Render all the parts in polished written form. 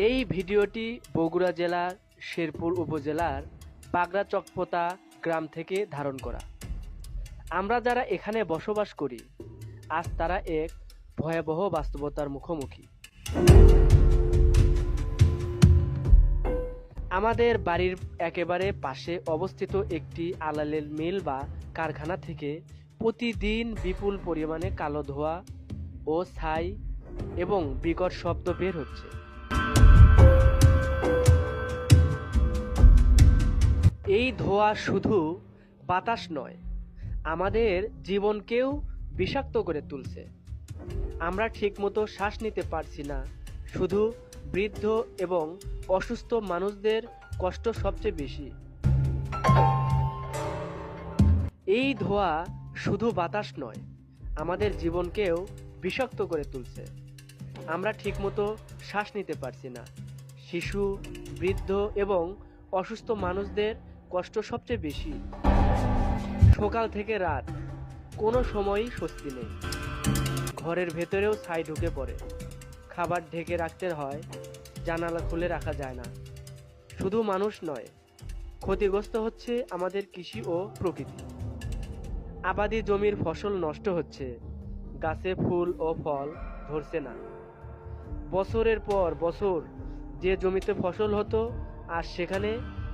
এই ভিডিওটি বগুড়া জেলার শেরপুর উপজেলার পাগড়া চকপোতা গ্রাম থেকে ধারণ করা। আমরা যারা এখানে বসবাস করি, আজ তারা এক ভয়াবহ বাস্তবতার মুখোমুখি। আমাদের বাড়ির একেবারে পাশে অবস্থিত একটি আলালের মিল বা কারখানা থেকে প্রতিদিন বিপুল পরিমাণে কালো ধোঁয়া ও ছাই এবং বিকট শব্দ বের হচ্ছে। এই ধোঁয়া শুধু বাতাস নয়, আমাদের জীবনকেও বিষাক্ত করে তুলছে। আমরা ঠিকমতো শ্বাস নিতে পারছি না। শুধু বৃদ্ধ এবং অসুস্থ মানুষদের কষ্ট সবচেয়ে বেশি। এই ধোঁয়া শুধু বাতাস নয়, আমাদের জীবনকেও বিষাক্ত করে তুলছে। আমরা ঠিকমতো শ্বাস নিতে পারছি না। শিশু, বৃদ্ধ এবং অসুস্থ মানুষদের কষ্ট সবচেয়ে বেশি। সকাল থেকে রাত কোনো সময়ই স্বস্তি নেই। ঘরের ভেতরেও ছাই ঢুকে পড়ে। খাবার ঢেকে রাখতে হয়, জানালা খুলে রাখা যায় না। শুধু মানুষ নয়, ক্ষতিগ্রস্ত হচ্ছে আমাদের কৃষি ও প্রকৃতি। আবাদি জমির ফসল নষ্ট হচ্ছে, গাছে ফুল ও ফল ধরছে না। বছরের পর বছর যে জমিতে ফসল হতো, আর সেখানে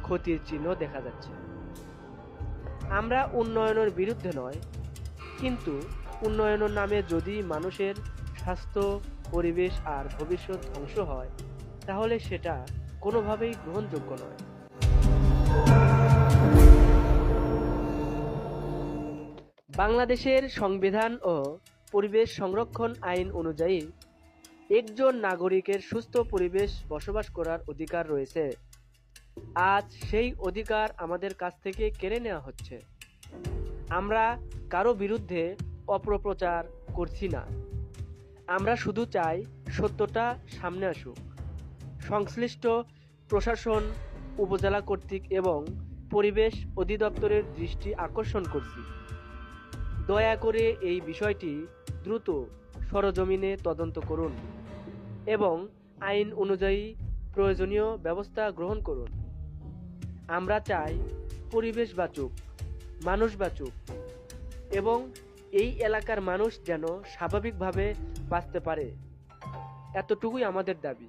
ক্ষতির চিহ্ন দেখা যাচ্ছে। আমরা উন্নয়নের বিরুদ্ধে নয়, কিন্তু উন্নয়নের নামে যদি মানুষের স্বাস্থ্য, পরিবেশ আর ভবিষ্যৎ ধ্বংস হয়, তাহলে সেটা কোনোভাবেই গ্রহণযোগ্য নয়। বাংলাদেশের সংবিধান ও পরিবেশ সংরক্ষণ আইন অনুযায়ী একজন নাগরিকের সুস্থ পরিবেশ বসবাস করার অধিকার রয়েছে। আজ সেই অধিকার আমাদের কাছ থেকে কেড়ে নেওয়া হচ্ছে। আমরা কারো বিরুদ্ধে অপপ্রচার করছি না। আমরা শুধু চাই সত্যটা সামনে আসুক। সংশ্লিষ্ট প্রশাসন, উপজেলা কর্তৃক এবং পরিবেশ অধিদপ্তরের দৃষ্টি আকর্ষণ করছি। দয়া করে এই বিষয়টি দ্রুত সরেজমিনে তদন্ত করুন এবং আইন অনুযায়ী প্রয়োজনীয় ব্যবস্থা গ্রহণ করুন। আমরা চাই পরিবেশ বাঁচুক, মানুষ বাঁচুক এবং এই এলাকার মানুষ যেন স্বাভাবিকভাবে বাঁচতে পারে। এতটুকুই আমাদের দাবি।